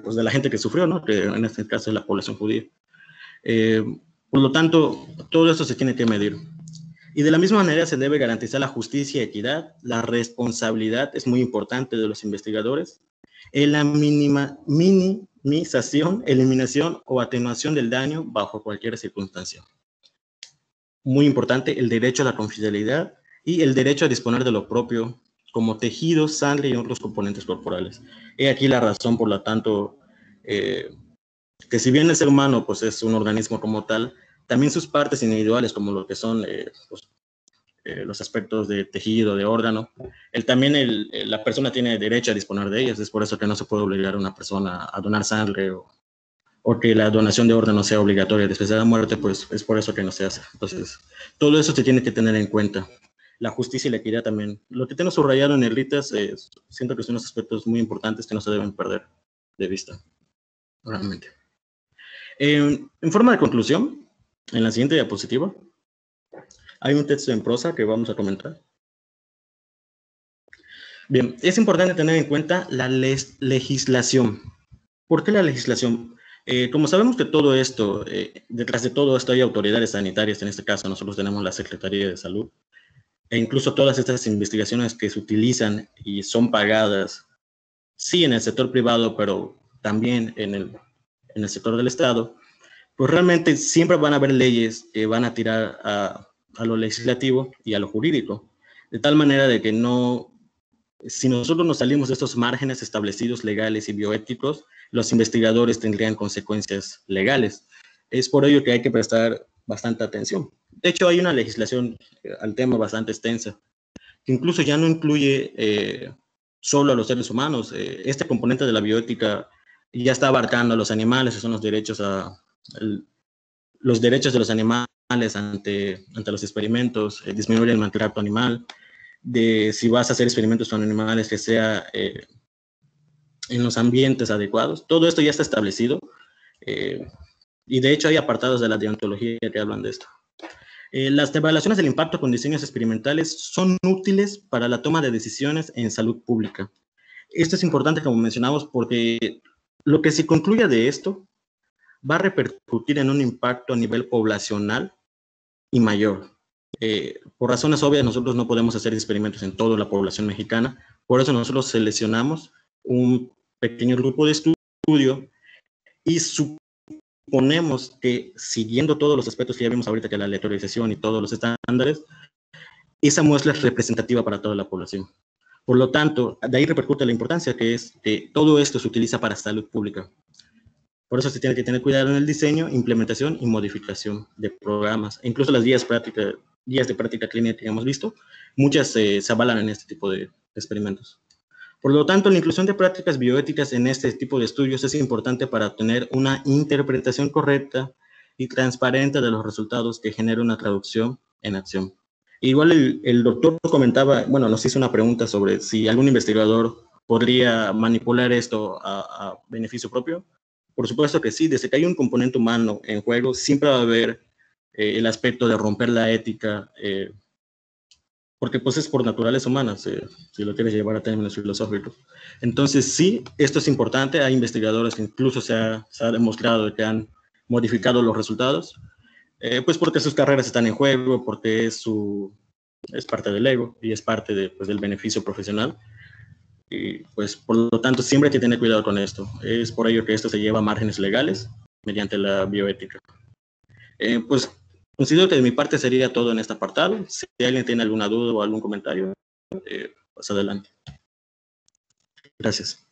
pues de la gente que sufrió, ¿no? Que en este caso es la población judía. Por lo tanto, todo esto se tiene que medir. Y de la misma manera se debe garantizar la justicia y equidad, la responsabilidad es muy importante de los investigadores, en la minimización, eliminación o atenuación del daño bajo cualquier circunstancia. Muy importante el derecho a la confidencialidad y el derecho a disponer de lo propio, como tejidos, sangre y otros componentes corporales. He aquí la razón, por lo tanto, que si bien el ser humano pues, es un organismo como tal, también sus partes individuales, como lo que son los aspectos de tejido, de órgano, también la persona tiene derecho a disponer de ellas. Es por eso que no se puede obligar a una persona a donar sangre o que la donación de órganos sea obligatoria después de la muerte, pues es por eso que no se hace. Entonces, todo eso se tiene que tener en cuenta. La justicia y la equidad también. Lo que tengo subrayado en negrritas, siento que son unos aspectos muy importantes que no se deben perder de vista, realmente. En forma de conclusión, en la siguiente diapositiva, hay un texto en prosa que vamos a comentar. Bien, es importante tener en cuenta la legislación. ¿Por qué la legislación? Como sabemos que todo esto, detrás de todo esto hay autoridades sanitarias, en este caso nosotros tenemos la Secretaría de Salud, e incluso todas estas investigaciones que se utilizan y son pagadas, sí en el sector privado, pero también en el sector del Estado, pues realmente siempre van a haber leyes que van a tirar a lo legislativo y a lo jurídico, de tal manera de que no, si nosotros nos salimos de estos márgenes establecidos legales y bioéticos, los investigadores tendrían consecuencias legales. Es por ello que hay que prestar bastante atención. De hecho, hay una legislación al tema bastante extensa, que incluso ya no incluye solo a los seres humanos. Este componente de la bioética ya está abarcando a los animales, que son los derechos de los animales ante los experimentos, disminuir el maltrato animal, de si vas a hacer experimentos con animales que sea en los ambientes adecuados. Todo esto ya está establecido y de hecho hay apartados de la deontología que hablan de esto. Las evaluaciones del impacto con diseños experimentales son útiles para la toma de decisiones en salud pública. Esto es importante, como mencionamos, porque lo que se concluya de esto va a repercutir en un impacto a nivel poblacional y mayor. Por razones obvias, nosotros no podemos hacer experimentos en toda la población mexicana, por eso nosotros seleccionamos un pequeño grupo de estudio y suponemos que, siguiendo todos los aspectos que ya vimos ahorita, que la aleatorización y todos los estándares, esa muestra es representativa para toda la población. Por lo tanto, de ahí repercute la importancia que es que todo esto se utiliza para salud pública. Por eso se tiene que tener cuidado en el diseño, implementación y modificación de programas. E incluso las guías de práctica clínica que hemos visto, muchas se avalan en este tipo de experimentos. Por lo tanto, la inclusión de prácticas bioéticas en este tipo de estudios es importante para tener una interpretación correcta y transparente de los resultados que genera una traducción en acción. Igual el doctor comentaba, bueno, nos hizo una pregunta sobre si algún investigador podría manipular esto a beneficio propio. Por supuesto que sí, desde que hay un componente humano en juego, siempre va a haber el aspecto de romper la ética, porque pues es por naturaleza humana, si lo quieres llevar a términos filosóficos. Entonces sí, esto es importante, hay investigadores que incluso se ha demostrado que han modificado los resultados, Pues porque sus carreras están en juego, porque es parte del ego y es parte del beneficio profesional. Y pues por lo tanto siempre hay que tener cuidado con esto. Es por ello que esto se lleva a márgenes legales mediante la bioética. Pues considero que de mi parte sería todo en este apartado. Si alguien tiene alguna duda o algún comentario, pues adelante. Gracias.